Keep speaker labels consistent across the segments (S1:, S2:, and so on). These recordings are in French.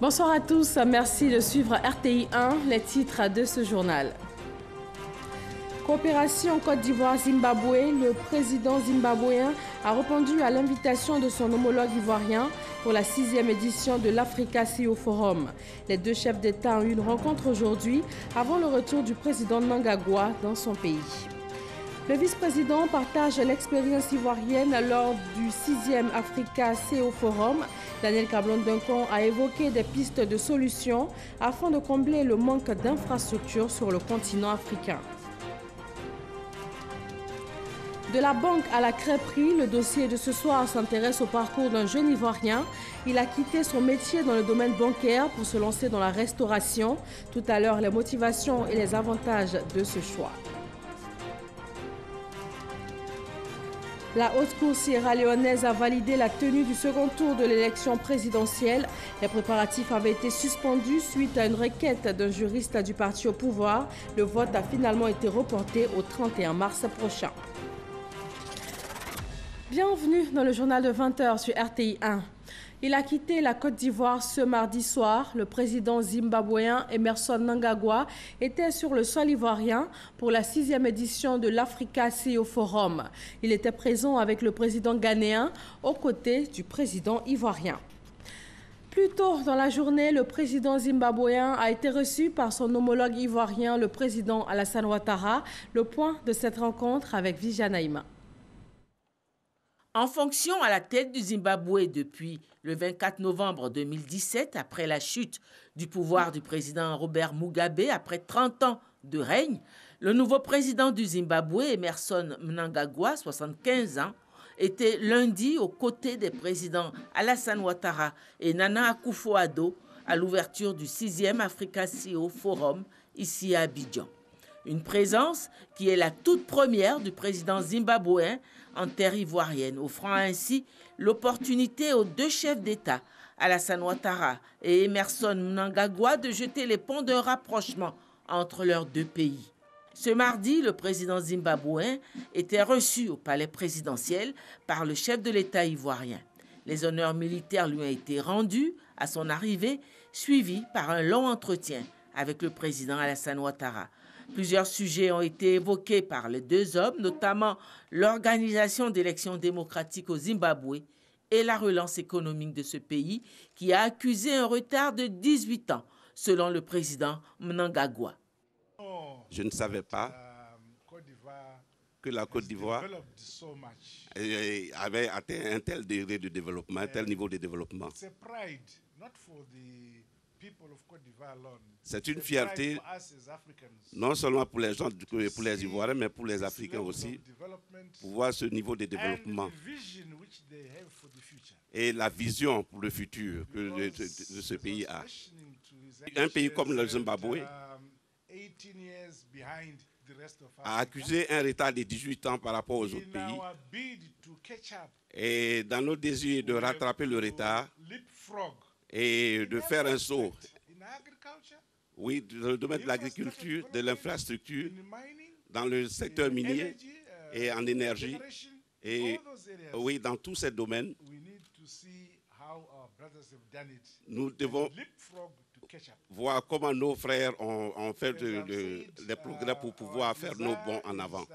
S1: Bonsoir à tous, merci de suivre RTI 1, les titres de ce journal. Coopération Côte d'Ivoire-Zimbabwe, le président zimbabwéen a répondu à l'invitation de son homologue ivoirien pour la 6e édition de l'Africa CEO Forum. Les deux chefs d'État ont eu une rencontre aujourd'hui avant le retour du président Mnangagwa dans son pays. Le vice-président partage l'expérience ivoirienne lors du 6e Africa CEO Forum. Daniel Cablon-Duncan a évoqué des pistes de solutions afin de combler le manque d'infrastructures sur le continent africain. De la banque à la crêperie, le dossier de ce soir s'intéresse au parcours d'un jeune Ivoirien. Il a quitté son métier dans le domaine bancaire pour se lancer dans la restauration. Tout à l'heure, les motivations et les avantages de ce choix. La haute cour sierra-léonaise a validé la tenue du second tour de l'élection présidentielle. Les préparatifs avaient été suspendus suite à une requête d'un juriste du parti au pouvoir. Le vote a finalement été reporté au 31 mars prochain. Bienvenue dans le journal de 20h sur RTI 1. Il a quitté la Côte d'Ivoire ce mardi soir. Le président zimbabwéen Emmerson Mnangagwa était sur le sol ivoirien pour la 6e édition de l'Africa CEO Forum. Il était présent avec le président ghanéen aux côtés du président ivoirien. Plus tôt dans la journée, le président zimbabwéen a été reçu par son homologue ivoirien, le président Alassane Ouattara. Le point de cette rencontre avec Viviane Naïma.
S2: En fonction à la tête du Zimbabwe depuis le 24 novembre 2017, après la chute du pouvoir du président Robert Mugabe, après 30 ans de règne, le nouveau président du Zimbabwe, Emmerson Mnangagwa, 75 ans, était lundi aux côtés des présidents Alassane Ouattara et Nana Akufo-Addo à l'ouverture du 6e Africa CEO Forum ici à Abidjan. Une présence qui est la toute première du président zimbabwéen en terre ivoirienne, offrant ainsi l'opportunité aux deux chefs d'État, Alassane Ouattara et Emmerson Mnangagwa, de jeter les ponts d'un rapprochement entre leurs deux pays. Ce mardi, le président zimbabwéen était reçu au palais présidentiel par le chef de l'État ivoirien. Les honneurs militaires lui ont été rendus à son arrivée, suivis par un long entretien avec le président Alassane Ouattara. Plusieurs sujets ont été évoqués par les deux hommes, notamment l'organisation d'élections démocratiques au Zimbabwe et la relance économique de ce pays qui a accusé un retard de 18 ans, selon le président Mnangagwa.
S3: Je ne savais pas que la Côte d'Ivoire avait atteint un tel degré de développement, un tel niveau de développement. C'est une fierté, non seulement pour les gens, pour les Ivoiriens, mais pour les Africains aussi, pour voir ce niveau de développement et la vision pour le futur que de ce pays a. Un pays comme le Zimbabwe a accusé un retard de 18 ans par rapport aux autres pays. Et dans notre désir de rattraper le retard et de faire un saut, oui, dans le domaine de l'agriculture, de l'infrastructure, dans le secteur minier et en énergie, et oui, dans tous ces domaines, nous devons voir comment nos frères ont fait des progrès pour pouvoir faire nos bonds en avant.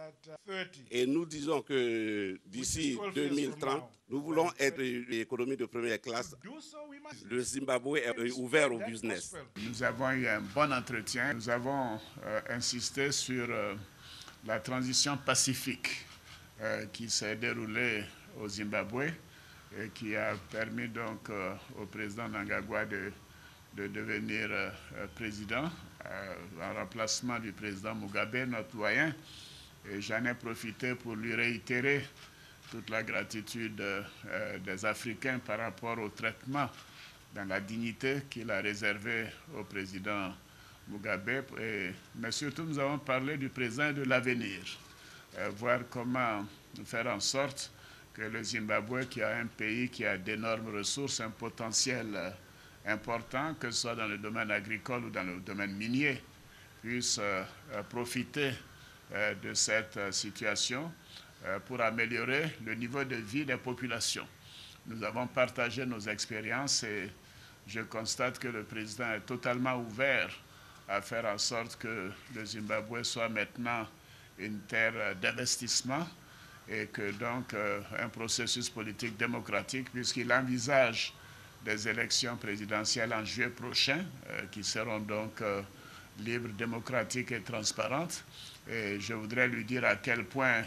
S3: Et nous disons que d'ici 2030, nous voulons être une économie de première classe. Le Zimbabwe est ouvert au business.
S4: Nous avons eu un bon entretien. Nous avons insisté sur la transition pacifique qui s'est déroulée au Zimbabwe et qui a permis donc au président Mnangagwa de devenir président en remplacement du président Mugabe, notre doyen. Et j'en ai profité pour lui réitérer toute la gratitude des Africains par rapport au traitement dans la dignité qu'il a réservé au président Mugabe. Mais surtout, nous avons parlé du présent et de l'avenir. Voir comment faire en sorte que le Zimbabwe, qui a un pays qui a d'énormes ressources, un potentiel important, que ce soit dans le domaine agricole ou dans le domaine minier, puisse profiter de cette situation pour améliorer le niveau de vie des populations. Nous avons partagé nos expériences et je constate que le président est totalement ouvert à faire en sorte que le Zimbabwe soit maintenant une terre d'investissement et que donc un processus politique démocratique, puisqu'il envisage des élections présidentielles en juillet prochain, qui seront donc libres, démocratiques et transparentes. Et je voudrais lui dire à quel point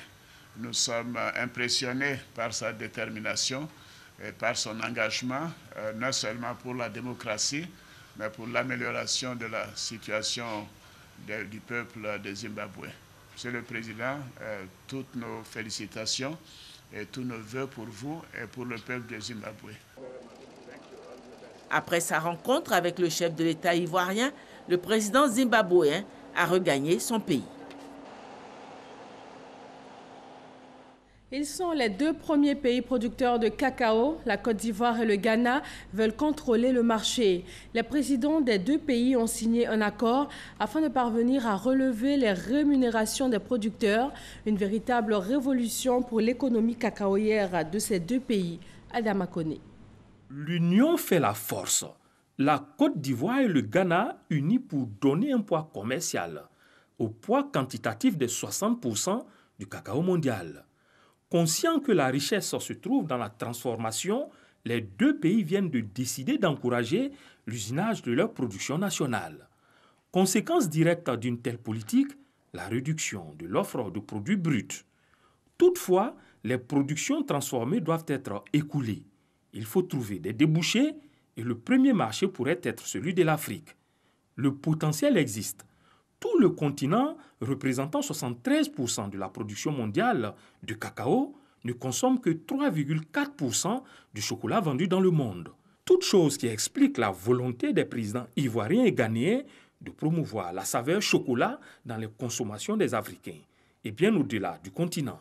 S4: nous sommes impressionnés par sa détermination et par son engagement, non seulement pour la démocratie, mais pour l'amélioration de la situation du peuple de Zimbabwe. Monsieur le Président, toutes nos félicitations et tous nos vœux pour vous et pour le peuple de Zimbabwe.
S2: Après sa rencontre avec le chef de l'État ivoirien, le président zimbabwéen a regagné son pays.
S1: Ils sont les deux premiers pays producteurs de cacao. La Côte d'Ivoire et le Ghana veulent contrôler le marché. Les présidents des deux pays ont signé un accord afin de parvenir à relever les rémunérations des producteurs. Une véritable révolution pour l'économie cacaoyère de ces deux pays. Adama Koné.
S5: L'union fait la force. La Côte d'Ivoire et le Ghana unis pour donner un poids commercial au poids quantitatif de 60% du cacao mondial. Conscients que la richesse se trouve dans la transformation, les deux pays viennent de décider d'encourager l'usinage de leur production nationale. Conséquence directe d'une telle politique, la réduction de l'offre de produits bruts. Toutefois, les productions transformées doivent être écoulées. Il faut trouver des débouchés et le premier marché pourrait être celui de l'Afrique. Le potentiel existe. Tout le continent, représentant 73% de la production mondiale de cacao, ne consomme que 3,4% du chocolat vendu dans le monde. Toute chose qui explique la volonté des présidents ivoiriens et ghanéens de promouvoir la saveur chocolat dans les consommations des Africains et bien au-delà du continent.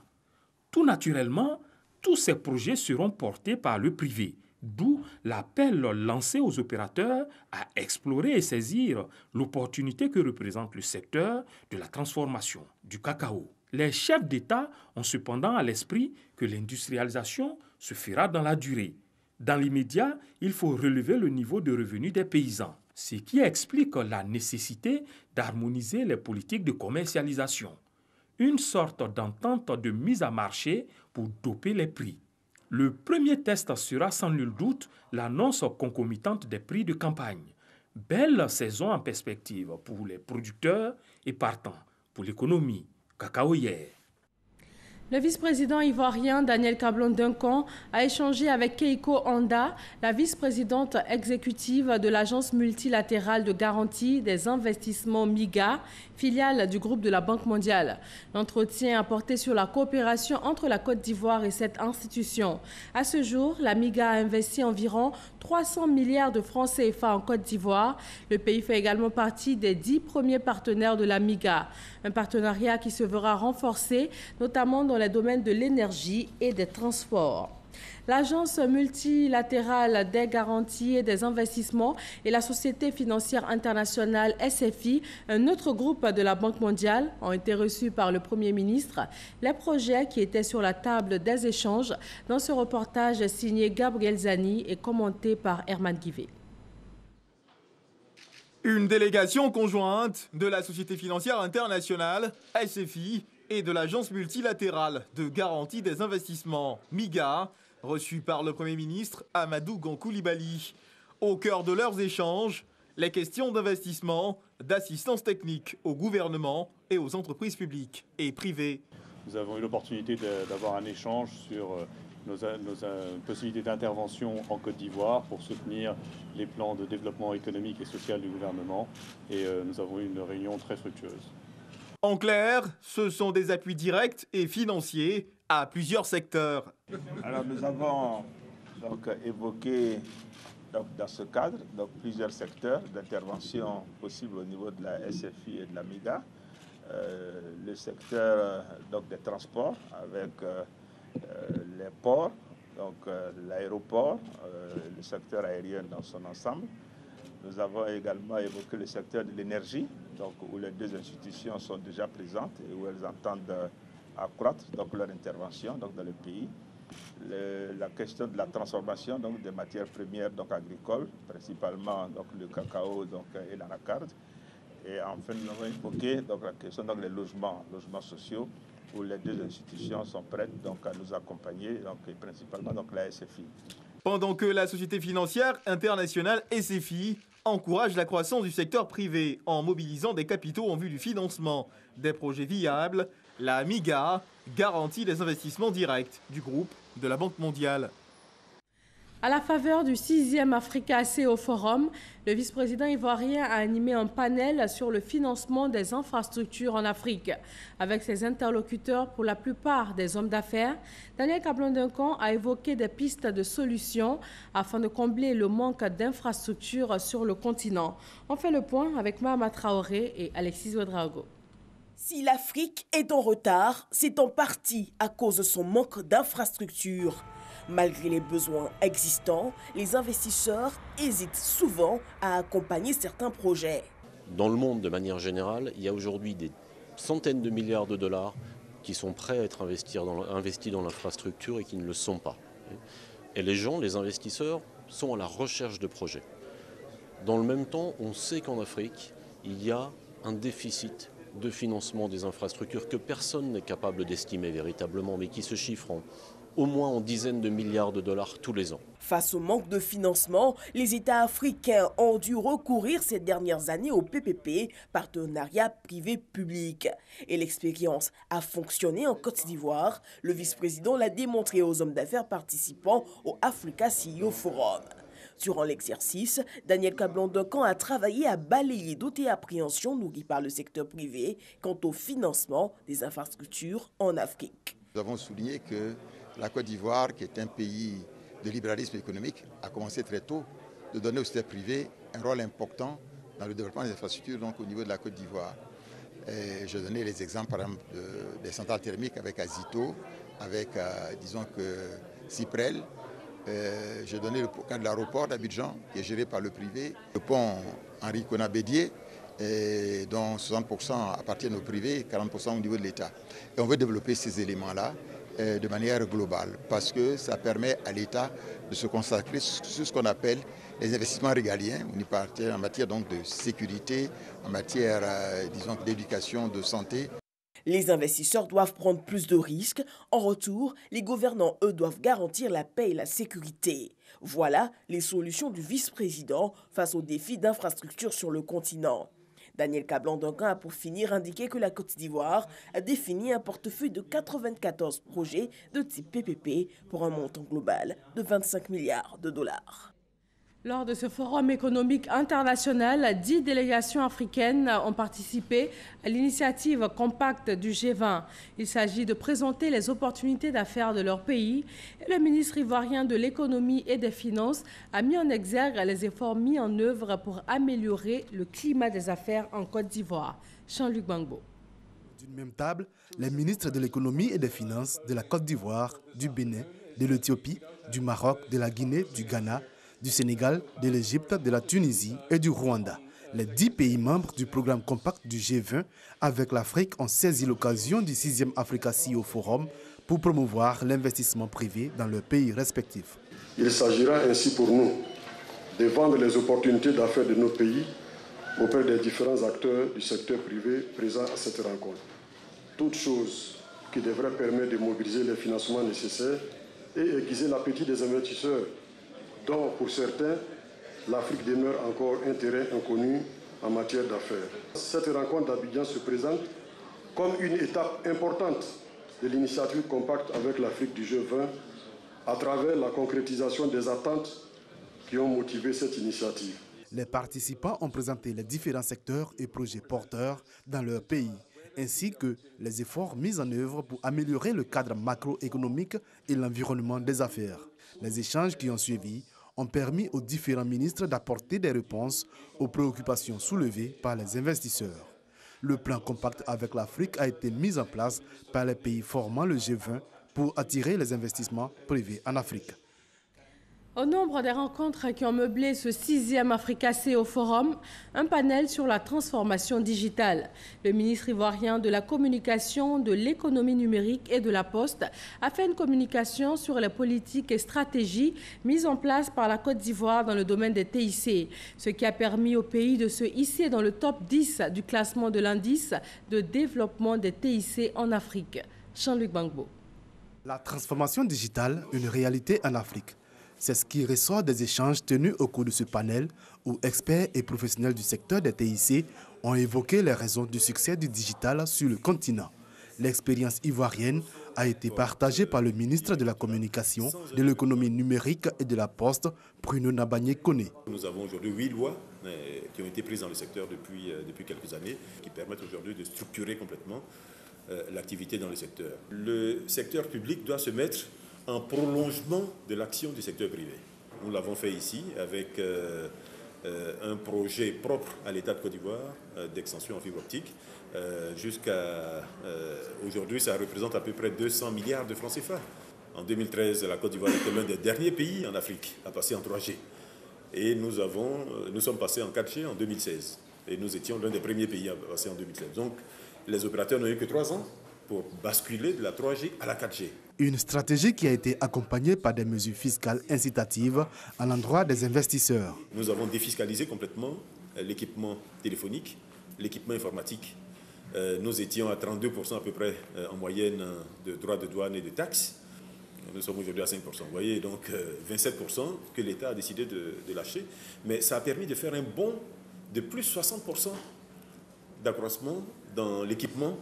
S5: Tout naturellement, tous ces projets seront portés par le privé, d'où l'appel lancé aux opérateurs à explorer et saisir l'opportunité que représente le secteur de la transformation du cacao. Les chefs d'État ont cependant à l'esprit que l'industrialisation se fera dans la durée. Dans l'immédiat, il faut relever le niveau de revenus des paysans, ce qui explique la nécessité d'harmoniser les politiques de commercialisation. Une sorte d'entente de mise à marché pour doper les prix. Le premier test sera sans nul doute l'annonce concomitante des prix de campagne. Belle saison en perspective pour les producteurs et partant pour l'économie cacaoyère.
S1: Le vice-président ivoirien Daniel Cablon-Duncan a échangé avec Keiko Honda, la vice-présidente exécutive de l'Agence multilatérale de garantie des investissements MIGA, filiale du groupe de la Banque mondiale. L'entretien a porté sur la coopération entre la Côte d'Ivoire et cette institution. À ce jour, la MIGA a investi environ 300 milliards de francs CFA en Côte d'Ivoire. Le pays fait également partie des 10 premiers partenaires de la MIGA. Un partenariat qui se verra renforcé, notamment dans les domaines de l'énergie et des transports. L'Agence multilatérale des garanties et des investissements et la Société financière internationale SFI, un autre groupe de la Banque mondiale, ont été reçus par le Premier ministre. Les projets qui étaient sur la table des échanges dans ce reportage signé Gabriel Zani et commenté par Herman Guivet.
S6: Une délégation conjointe de la Société financière internationale, SFI, et de l'Agence multilatérale de garantie des investissements, MIGA, reçue par le Premier ministre Amadou Gon Coulibaly. Au cœur de leurs échanges, les questions d'investissement, d'assistance technique au gouvernement et aux entreprises publiques et privées.
S7: Nous avons eu l'opportunité d'avoir un échange sur nos possibilités d'intervention en Côte d'Ivoire pour soutenir les plans de développement économique et social du gouvernement. Et nous avons eu une réunion très fructueuse.
S6: En clair, ce sont des appuis directs et financiers à plusieurs secteurs.
S8: Alors nous avons donc évoqué dans ce cadre plusieurs secteurs d'intervention possibles au niveau de la SFI et de la MIGA. Le secteur des transports avec les ports, l'aéroport, le secteur aérien dans son ensemble. Nous avons également évoqué le secteur de l'énergie, où les deux institutions sont déjà présentes et où elles entendent accroître leur intervention dans le pays. la question de la transformation donc, des matières premières donc, agricoles, principalement donc, le cacao donc, et l'anacarde. Et enfin, nous avons évoqué donc, la question donc, des logements sociaux, où les deux institutions sont prêtes donc, à nous accompagner, donc, et principalement donc, la SFI.
S6: Pendant que la Société financière internationale SFI encourage la croissance du secteur privé en mobilisant des capitaux en vue du financement des projets viables, la MIGA garantit les investissements directs du groupe de la Banque mondiale.
S1: À la faveur du 6e Africa CEO Forum, le vice-président ivoirien a animé un panel sur le financement des infrastructures en Afrique. Avec ses interlocuteurs, pour la plupart des hommes d'affaires, Daniel Kablan-Duncan a évoqué des pistes de solutions afin de combler le manque d'infrastructures sur le continent. On fait le point avec Mahama Traoré et Alexis Ouedraogo.
S9: Si l'Afrique est en retard, c'est en partie à cause de son manque d'infrastructures. Malgré les besoins existants, les investisseurs hésitent souvent à accompagner certains projets.
S10: Dans le monde, de manière générale, il y a aujourd'hui des centaines de milliards de dollars qui sont prêts à être investis dans l'infrastructure et qui ne le sont pas. Et les gens, les investisseurs, sont à la recherche de projets. Dans le même temps, on sait qu'en Afrique, il y a un déficit de financement des infrastructures que personne n'est capable d'estimer véritablement, mais qui se chiffre au moins en dizaines de milliards de dollars tous les ans.
S9: Face au manque de financement, les États africains ont dû recourir ces dernières années au PPP, partenariat privé-public. Et l'expérience a fonctionné en Côte d'Ivoire. Le vice-président l'a démontré aux hommes d'affaires participant au Africa CEO Forum. Durant l'exercice, Daniel Kablan-Duncan a travaillé à balayer doutes et appréhensions nourries par le secteur privé quant au financement des infrastructures en Afrique.
S11: Nous avons souligné que la Côte d'Ivoire, qui est un pays de libéralisme économique, a commencé très tôt de donner au secteur privé un rôle important dans le développement des infrastructures donc, au niveau de la Côte d'Ivoire. Je donnais les exemples par exemple des centrales thermiques avec Azito, avec disons que Cyprel. J'ai donné le cas de l'aéroport d'Abidjan qui est géré par le privé, le pont Henri Konan-Bédié dont 60% appartiennent au privé et 40% au niveau de l'État. Et on veut développer ces éléments-là de manière globale parce que ça permet à l'État de se consacrer sur ce qu'on appelle les investissements régaliens en matière donc de sécurité, en matière disons d'éducation, de santé.
S9: Les investisseurs doivent prendre plus de risques. En retour, les gouvernants, eux, doivent garantir la paix et la sécurité. Voilà les solutions du vice-président face aux défis d'infrastructure sur le continent. Daniel Kablan-Duncan a pour finir indiqué que la Côte d'Ivoire a défini un portefeuille de 94 projets de type PPP pour un montant global de 25 milliards de dollars.
S1: Lors de ce forum économique international, 10 délégations africaines ont participé à l'initiative compacte du G20. Il s'agit de présenter les opportunités d'affaires de leur pays. Et le ministre ivoirien de l'économie et des finances a mis en exergue les efforts mis en œuvre pour améliorer le climat des affaires en Côte d'Ivoire. Jean-Luc Bangbo.
S12: D'une même table, les ministres de l'économie et des finances de la Côte d'Ivoire, du Bénin, de l'Éthiopie, du Maroc, de la Guinée, du Ghana, du Sénégal, de l'Égypte, de la Tunisie et du Rwanda. Les 10 pays membres du programme compact du G20 avec l'Afrique ont saisi l'occasion du 6e Africa CEO Forum pour promouvoir l'investissement privé dans leurs pays respectifs.
S13: Il s'agira ainsi pour nous de vendre les opportunités d'affaires de nos pays auprès des différents acteurs du secteur privé présents à cette rencontre. Toute chose qui devrait permettre de mobiliser les financements nécessaires et aiguiser l'appétit des investisseurs dont, pour certains, l'Afrique demeure encore un terrain inconnu en matière d'affaires. Cette rencontre d'Abidjan se présente comme une étape importante de l'initiative compacte avec l'Afrique du G20 à travers la concrétisation des attentes qui ont motivé cette initiative.
S12: Les participants ont présenté les différents secteurs et projets porteurs dans leur pays, ainsi que les efforts mis en œuvre pour améliorer le cadre macroéconomique et l'environnement des affaires. Les échanges qui ont suivi ont permis aux différents ministres d'apporter des réponses aux préoccupations soulevées par les investisseurs. Le plan compact avec l'Afrique a été mis en place par les pays formant le G20 pour attirer les investissements privés en Afrique.
S1: Au nombre des rencontres qui ont meublé ce 6e Africa CEO Forum, un panel sur la transformation digitale. Le ministre ivoirien de la Communication, de l'économie numérique et de la Poste a fait une communication sur les politiques et stratégies mises en place par la Côte d'Ivoire dans le domaine des TIC, ce qui a permis au pays de se hisser dans le top 10 du classement de l'indice de développement des TIC en Afrique. Jean-Luc Bangbo.
S12: La transformation digitale, une réalité en Afrique. C'est ce qui ressort des échanges tenus au cours de ce panel où experts et professionnels du secteur des TIC ont évoqué les raisons du succès du digital sur le continent. L'expérience ivoirienne a été partagée par le ministre de la Communication, de l'économie numérique et de la Poste, Bruno Nabagné-Koné.
S14: Nous avons aujourd'hui 8 lois qui ont été prises dans le secteur depuis quelques années, qui permettent aujourd'hui de structurer complètement l'activité dans le secteur. Le secteur public doit se mettre en prolongement de l'action du secteur privé. Nous l'avons fait ici avec un projet propre à l'État de Côte d'Ivoire d'extension en fibre optique. Jusqu'à aujourd'hui, ça représente à peu près 200 milliards de francs CFA. En 2013, la Côte d'Ivoire était l'un des derniers pays en Afrique à passer en 3G. Et nous sommes passés en 4G en 2016. Et nous étions l'un des premiers pays à passer en 2016. Donc, les opérateurs n'ont eu que 3 ans pour basculer de la 3G à la 4G.
S12: Une stratégie qui a été accompagnée par des mesures fiscales incitatives à l'endroit des investisseurs.
S14: Nous avons défiscalisé complètement l'équipement téléphonique, l'équipement informatique. Nous étions à 32% à peu près en moyenne de droits de douane et de taxes. Nous sommes aujourd'hui à 5%. Vous voyez, donc 27% que l'État a décidé de lâcher. Mais ça a permis de faire un bond de plus 60% d'accroissement dans l'équipement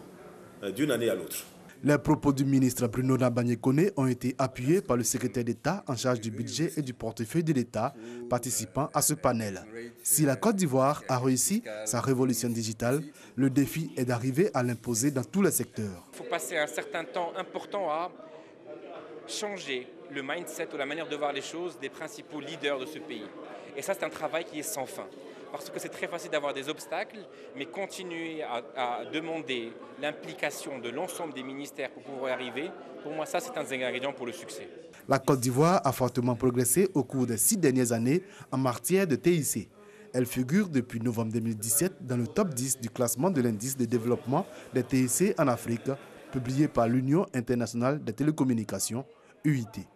S14: d'une année à l'autre.
S12: Les propos du ministre Bruno Nabagné-Koné ont été appuyés par le secrétaire d'État en charge du budget et du portefeuille de l'État participant à ce panel. Si la Côte d'Ivoire a réussi sa révolution digitale, le défi est d'arriver à l'imposer dans tous les secteurs.
S15: Il faut passer un certain temps important à changer le mindset ou la manière de voir les choses des principaux leaders de ce pays. Et ça, c'est un travail qui est sans fin. Parce que c'est très facile d'avoir des obstacles, mais continuer à demander l'implication de l'ensemble des ministères pour pouvoir y arriver, pour moi, ça, c'est un des ingrédients pour le succès.
S12: La Côte d'Ivoire a fortement progressé au cours des 6 dernières années en matière de TIC. Elle figure depuis novembre 2017 dans le top 10 du classement de l'indice de développement des TIC en Afrique, publié par l'Union internationale des télécommunications, UIT.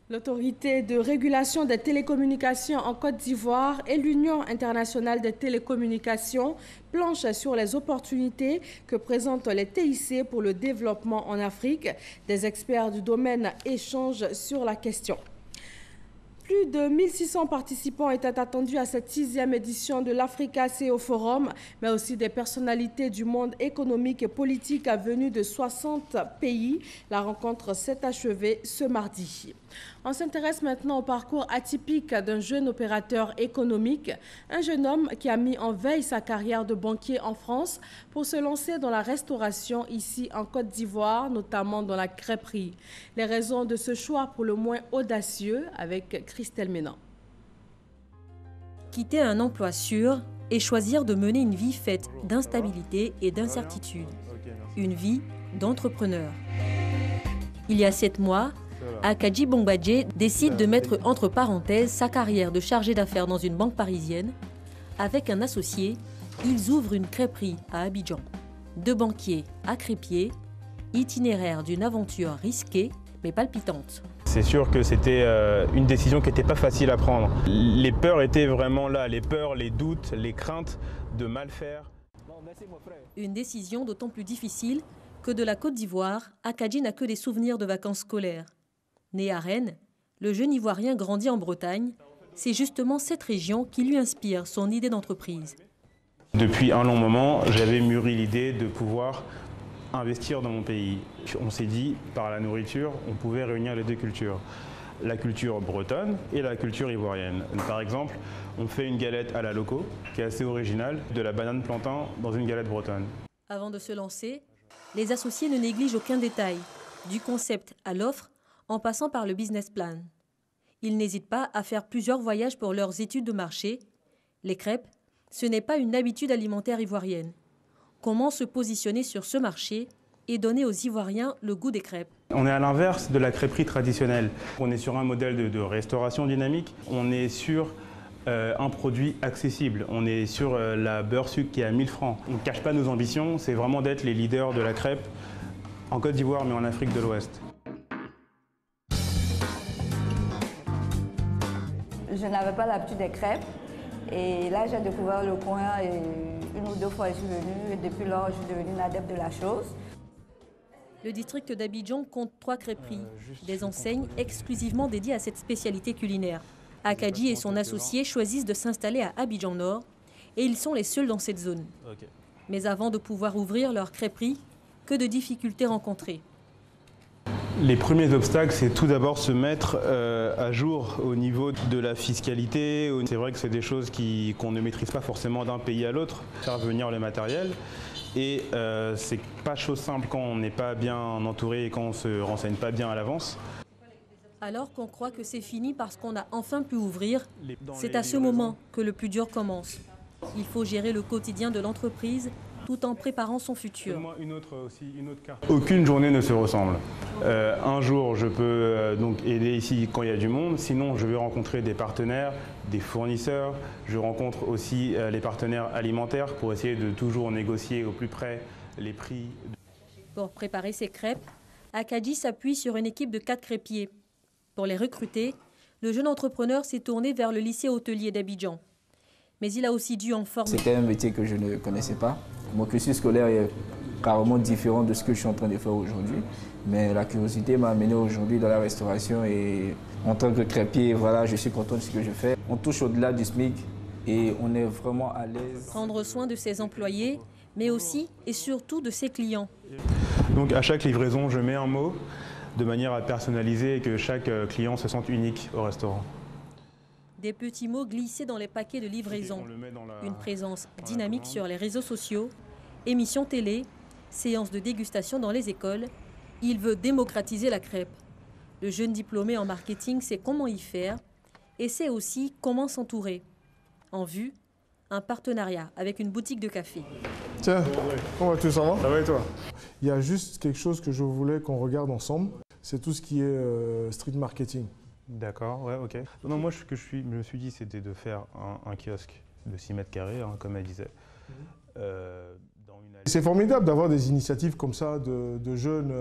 S1: L'autorité de régulation des télécommunications en Côte d'Ivoire et l'Union internationale des télécommunications planchent sur les opportunités que présentent les TIC pour le développement en Afrique. Des experts du domaine échangent sur la question. Plus de 1600 participants étaient attendus à cette 6e édition de l'Africa CEO Forum, mais aussi des personnalités du monde économique et politique venues de 60 pays. La rencontre s'est achevée ce mardi. On s'intéresse maintenant au parcours atypique d'un jeune opérateur économique, un jeune homme qui a mis en veille sa carrière de banquier en France pour se lancer dans la restauration ici en Côte d'Ivoire, notamment dans la crêperie. Les raisons de ce choix pour le moins audacieux avec Christelle Ménan.
S16: Quitter un emploi sûr et choisir de mener une vie faite d'instabilité et d'incertitude. Une vie d'entrepreneur. Il y a 7 mois, Akadji Bongbadje décide de mettre entre parenthèses sa carrière de chargé d'affaires dans une banque parisienne. Avec un associé, ils ouvrent une crêperie à Abidjan. 2 banquiers à crépier, itinéraire d'une aventure risquée mais palpitante.
S17: C'est sûr que c'était une décision qui n'était pas facile à prendre. Les peurs étaient vraiment là, les peurs, les doutes, les craintes de mal faire.
S16: Une décision d'autant plus difficile que de la Côte d'Ivoire, Akadji n'a que des souvenirs de vacances scolaires. Né à Rennes, le jeune Ivoirien grandit en Bretagne. C'est justement cette région qui lui inspire son idée d'entreprise.
S17: Depuis un long moment, j'avais mûri l'idée de pouvoir investir dans mon pays. On s'est dit, par la nourriture, on pouvait réunir les 2 cultures. La culture bretonne et la culture ivoirienne. Par exemple, on fait une galette à la loco, qui est assez originale, de la banane plantain dans une galette bretonne.
S16: Avant de se lancer, les associés ne négligent aucun détail, du concept à l'offre, en passant par le business plan. Ils n'hésitent pas à faire plusieurs voyages pour leurs études de marché. Les crêpes, ce n'est pas une habitude alimentaire ivoirienne. Comment se positionner sur ce marché et donner aux Ivoiriens le goût des crêpes?
S17: On est à l'inverse de la crêperie traditionnelle. On est sur un modèle de restauration dynamique. On est sur un produit accessible. On est sur la beurre sucre qui est à 1000 francs. On ne cache pas nos ambitions, c'est vraiment d'être les leaders de la crêpe en Côte d'Ivoire mais en Afrique de l'Ouest.
S18: Je n'avais pas l'habitude des crêpes et là j'ai découvert le coin et une ou deux fois je suis venue et depuis lors je suis devenue une adepte de la chose.
S16: Le district d'Abidjan compte 3 crêperies, des enseignes exclusivement dédiées à cette spécialité culinaire. Akadji et son associé choisissent de s'installer à Abidjan Nord et ils sont les seuls dans cette zone. Mais avant de pouvoir ouvrir leur crêperie, que de difficultés rencontrées.
S17: Les premiers obstacles, c'est tout d'abord se mettre à jour au niveau de la fiscalité. C'est vrai que c'est des choses qu'on ne maîtrise pas forcément d'un pays à l'autre, faire venir le matériel. Et c'est pas chose simple quand on n'est pas bien entouré et quand on ne se renseigne pas bien à l'avance.
S16: Alors qu'on croit que c'est fini parce qu'on a enfin pu ouvrir, c'est à ce moment que le plus dur commence. Il faut gérer le quotidien de l'entreprise tout en préparant son futur.
S17: Une autre carte. Aucune journée ne se ressemble. Un jour, je peux donc aider ici quand il y a du monde. Sinon, je vais rencontrer des partenaires, des fournisseurs. Je rencontre aussi les partenaires alimentaires pour essayer de toujours négocier au plus près les prix.
S16: Pour préparer ses crêpes, Akadji s'appuie sur une équipe de 4 crêpiers. Pour les recruter, le jeune entrepreneur s'est tourné vers le lycée hôtelier d'Abidjan. Mais il a aussi dû en former.
S19: C'était un métier que je ne connaissais pas. Mon cursus scolaire est carrément différent de ce que je suis en train de faire aujourd'hui. Mais la curiosité m'a amené aujourd'hui dans la restauration et en tant que crêpier, voilà, je suis content de ce que je fais. On touche au-delà du SMIC et on est vraiment à l'aise.
S16: Prendre soin de ses employés, mais aussi et surtout de ses clients.
S17: Donc à chaque livraison, je mets un mot de manière à personnaliser et que chaque client se sente unique au restaurant.
S16: Des petits mots glissés dans les paquets de livraison. Une présence dynamique sur les réseaux sociaux, émissions télé, séances de dégustation dans les écoles. Il veut démocratiser la crêpe. Le jeune diplômé en marketing sait comment y faire et sait aussi comment s'entourer. En vue, un partenariat avec une boutique de café.
S20: Tiens, comment vas-tu, ça va?
S17: Ça va et toi?
S20: Il y a juste quelque chose que je voulais qu'on regarde ensemble, c'est tout ce qui est street marketing.
S17: D'accord, ouais, ok. Non, moi, ce que je me suis dit, c'était de faire un kiosque de 6 mètres carrés, hein, comme elle disait.
S20: C'est formidable d'avoir des initiatives comme ça de jeunes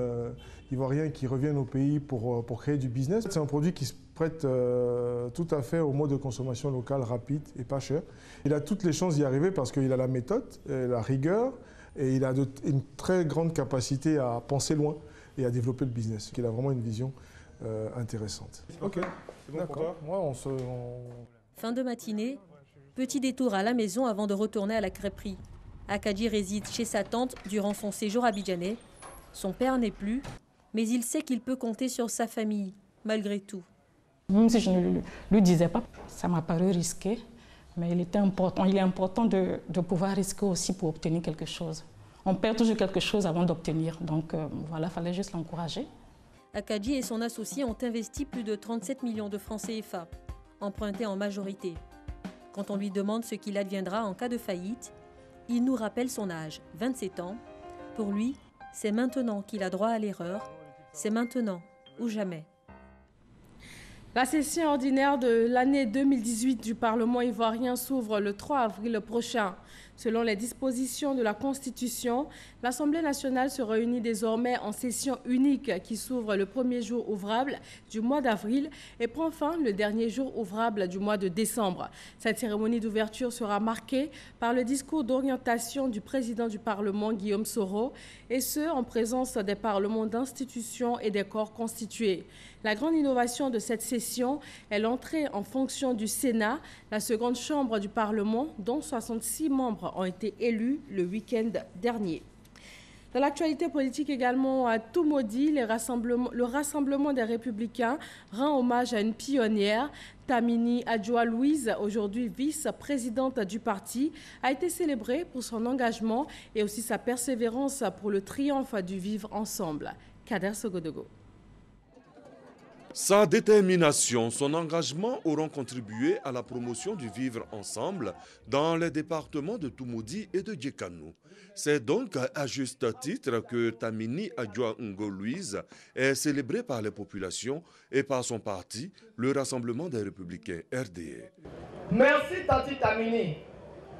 S20: Ivoiriens qui reviennent au pays pour créer du business. C'est un produit qui se prête tout à fait au mode de consommation locale rapide et pas cher. Il a toutes les chances d'y arriver parce qu'il a la méthode, la rigueur et il a une très grande capacité à penser loin et à développer le business. Il a vraiment une vision intéressante. Ok, d'accord.
S16: Fin de matinée, petit détour à la maison avant de retourner à la crêperie. Akadji réside chez sa tante durant son séjour abidjanais. Son père n'est plus, mais il sait qu'il peut compter sur sa famille, malgré tout.
S21: Même si je ne lui disais pas, ça m'a paru risqué, mais il est important de pouvoir risquer aussi pour obtenir quelque chose. On perd toujours quelque chose avant d'obtenir, donc voilà, il fallait juste l'encourager.
S16: Akadji et son associé ont investi plus de 37 millions de francs CFA, empruntés en majorité. Quand on lui demande ce qu'il adviendra en cas de faillite, il nous rappelle son âge, 27 ans. Pour lui, c'est maintenant qu'il a droit à l'erreur, c'est maintenant ou jamais.
S1: La session ordinaire de l'année 2018 du Parlement ivoirien s'ouvre le 3 avril prochain. Selon les dispositions de la Constitution, l'Assemblée nationale se réunit désormais en session unique qui s'ouvre le premier jour ouvrable du mois d'avril et prend fin le dernier jour ouvrable du mois de décembre. Cette cérémonie d'ouverture sera marquée par le discours d'orientation du président du Parlement, Guillaume Soro, et ce, en présence des parlements d'institutions et des corps constitués. La grande innovation de cette session est l'entrée en fonction du Sénat, la seconde chambre du Parlement, dont 66 membres ont été élus le week-end dernier. Dans l'actualité politique également, à Toumoudi, le Rassemblement des Républicains rend hommage à une pionnière. Tamini Adjoa Louise, aujourd'hui vice-présidente du parti, a été célébrée pour son engagement et aussi sa persévérance pour le triomphe du vivre ensemble. Kader Sogodogo.
S3: Sa détermination, son engagement auront contribué à la promotion du vivre ensemble dans les départements de Toumoudi et de Djekanou. C'est donc à juste titre que Tamini Adjoa Ngo Louise est célébré par les populations et par son parti, le Rassemblement des Républicains RDR.
S22: Merci Tati Tamini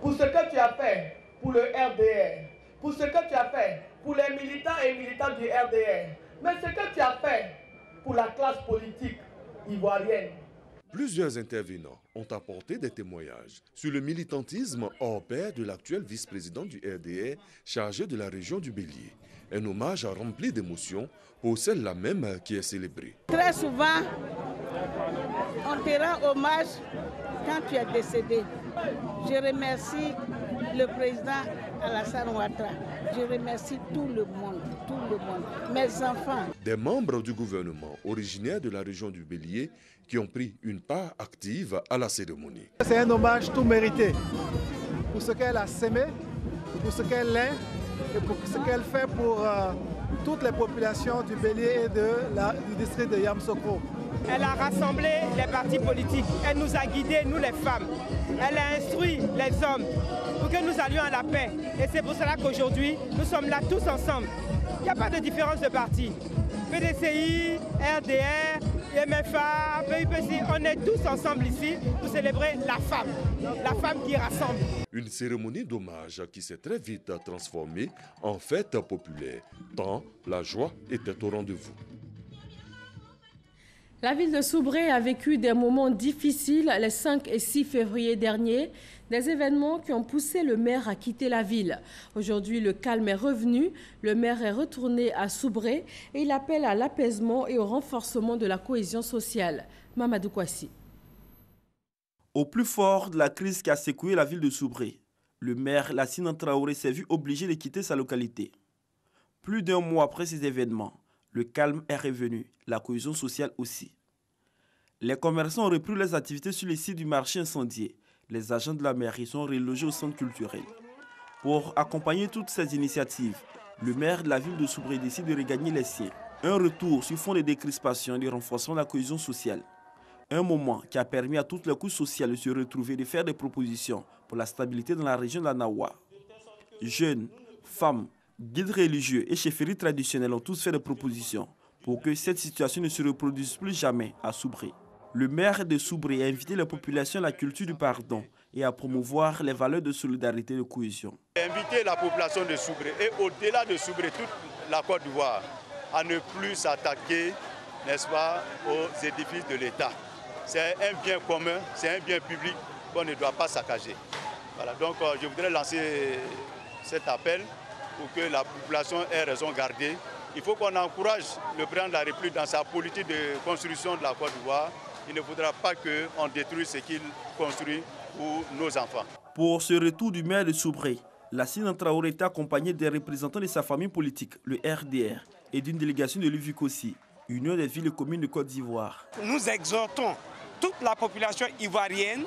S22: pour ce que tu as fait pour le RDR, pour ce que tu as fait pour les militants et militantes du RDR, mais ce que tu as fait pour la classe politique ivoirienne.
S3: Plusieurs intervenants ont apporté des témoignages sur le militantisme hors pair de l'actuel vice-président du RDR chargé de la région du Bélier. Un hommage rempli d'émotions pour celle-là même qui est célébrée.
S23: Très souvent, on te rend hommage quand tu es décédé. Je remercie le président Alassane Ouattara. Je remercie tout le monde, mes enfants.
S3: Des membres du gouvernement originaires de la région du Bélier qui ont pris une part active à la cérémonie.
S24: C'est un hommage tout mérité pour ce qu'elle a sémé, pour ce qu'elle est et pour ce qu'elle fait pour toutes les populations du Bélier et du district de Yamoussoukro.
S25: Elle a rassemblé les partis politiques, elle nous a guidés, nous les femmes. Elle a instruit les hommes pour que nous allions à la paix. Et c'est pour cela qu'aujourd'hui, nous sommes là tous ensemble. Il n'y a pas de différence de parti. PDCI, RDR, MFA, PUPC, on est tous ensemble ici pour célébrer la femme qui rassemble.
S3: Une cérémonie d'hommage qui s'est très vite transformée en fête populaire, tant la joie était au rendez-vous.
S1: La ville de Soubré a vécu des moments difficiles les 5 et 6 février dernier, des événements qui ont poussé le maire à quitter la ville. Aujourd'hui, le calme est revenu, le maire est retourné à Soubré et il appelle à l'apaisement et au renforcement de la cohésion sociale. Mamadou Kouassi.
S26: Au plus fort de la crise qui a secoué la ville de Soubré, le maire Lassine Traoré s'est vu obligé de quitter sa localité. Plus d'un mois après ces événements, le calme est revenu, la cohésion sociale aussi. Les commerçants ont repris leurs activités sur les sites du marché incendié. Les agents de la mairie sont relogés au centre culturel. Pour accompagner toutes ces initiatives, le maire de la ville de Soubré décide de regagner les siens. Un retour sur fond de décrispation et de renforcement de la cohésion sociale. Un moment qui a permis à toutes les couches sociales de se retrouver et de faire des propositions pour la stabilité dans la région de la Nawa. Jeunes, femmes, guides religieux et chefferies traditionnelles ont tous fait des propositions pour que cette situation ne se reproduise plus jamais à Soubré. Le maire de Soubré a invité les populations à la culture du pardon et à promouvoir les valeurs de solidarité et de cohésion.
S27: Inviter la population de Soubré et au-delà de Soubré, toute la Côte d'Ivoire, à ne plus s'attaquer, n'est-ce pas, aux édifices de l'État. C'est un bien commun, c'est un bien public qu'on ne doit pas saccager. Voilà, donc je voudrais lancer cet appel pour que la population ait raison gardée. Il faut qu'on encourage le président de la République dans sa politique de construction de la Côte d'Ivoire. Il ne faudra pas qu'on détruise ce qu'il construit pour nos enfants.
S26: Pour ce retour du maire de Soubré, Lassine Traoré était accompagné des représentants de sa famille politique, le RDR, et d'une délégation de l'UVICOSI, Union des villes et communes de Côte d'Ivoire.
S25: Nous exhortons toute la population ivoirienne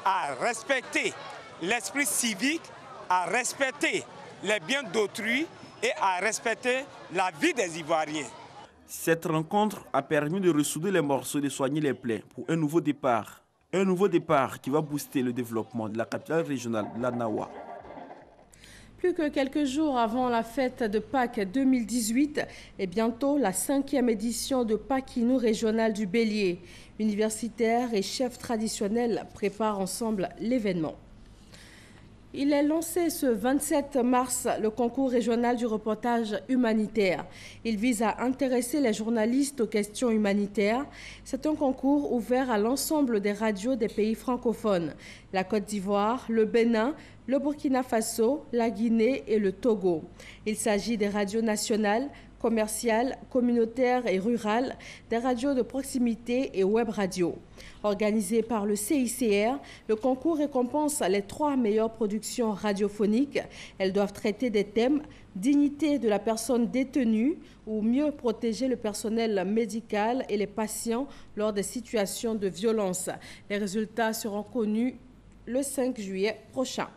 S25: à respecter l'esprit civique, à respecter les biens d'autrui et à respecter la vie des Ivoiriens.
S26: Cette rencontre a permis de ressouder les morceaux et de soigner les plaies pour un nouveau départ. Un nouveau départ qui va booster le développement de la capitale régionale, la Nawa.
S1: Plus que quelques jours avant la fête de Pâques 2018 et bientôt la 5e édition de Paquinou régional du Bélier. Universitaires et chefs traditionnels préparent ensemble l'événement. Il est lancé ce 27 mars le concours régional du reportage humanitaire. Il vise à intéresser les journalistes aux questions humanitaires. C'est un concours ouvert à l'ensemble des radios des pays francophones, la Côte d'Ivoire, le Bénin, le Burkina Faso, la Guinée et le Togo. Il s'agit des radios nationales, commerciales, communautaires et rurales, des radios de proximité et web radios. Organisé par le CICR, le concours récompense les 3 meilleures productions radiophoniques. Elles doivent traiter des thèmes dignité de la personne détenue ou mieux protéger le personnel médical et les patients lors des situations de violence. Les résultats seront connus le 5 juillet prochain.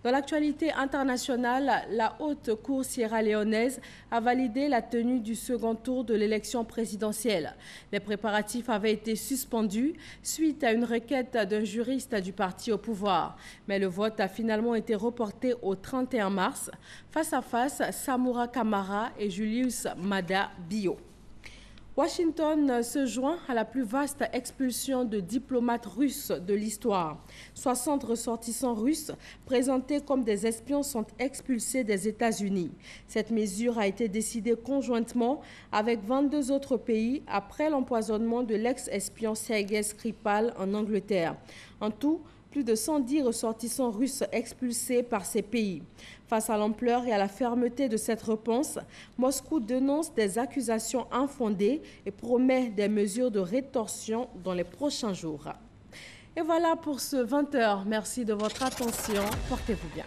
S1: Dans l'actualité internationale, la haute cour sierra-léonaise a validé la tenue du second tour de l'élection présidentielle. Les préparatifs avaient été suspendus suite à une requête d'un juriste du parti au pouvoir. Mais le vote a finalement été reporté au 31 mars. Face à face, Samura Kamara et Julius Maada Bio. Washington se joint à la plus vaste expulsion de diplomates russes de l'histoire. 60 ressortissants russes présentés comme des espions sont expulsés des États-Unis. Cette mesure a été décidée conjointement avec 22 autres pays après l'empoisonnement de l'ex-espion Sergei Skripal en Angleterre. En tout, plus de 110 ressortissants russes expulsés par ces pays. Face à l'ampleur et à la fermeté de cette réponse, Moscou dénonce des accusations infondées et promet des mesures de rétorsion dans les prochains jours. Et voilà pour ce 20h. Merci de votre attention. Portez-vous bien.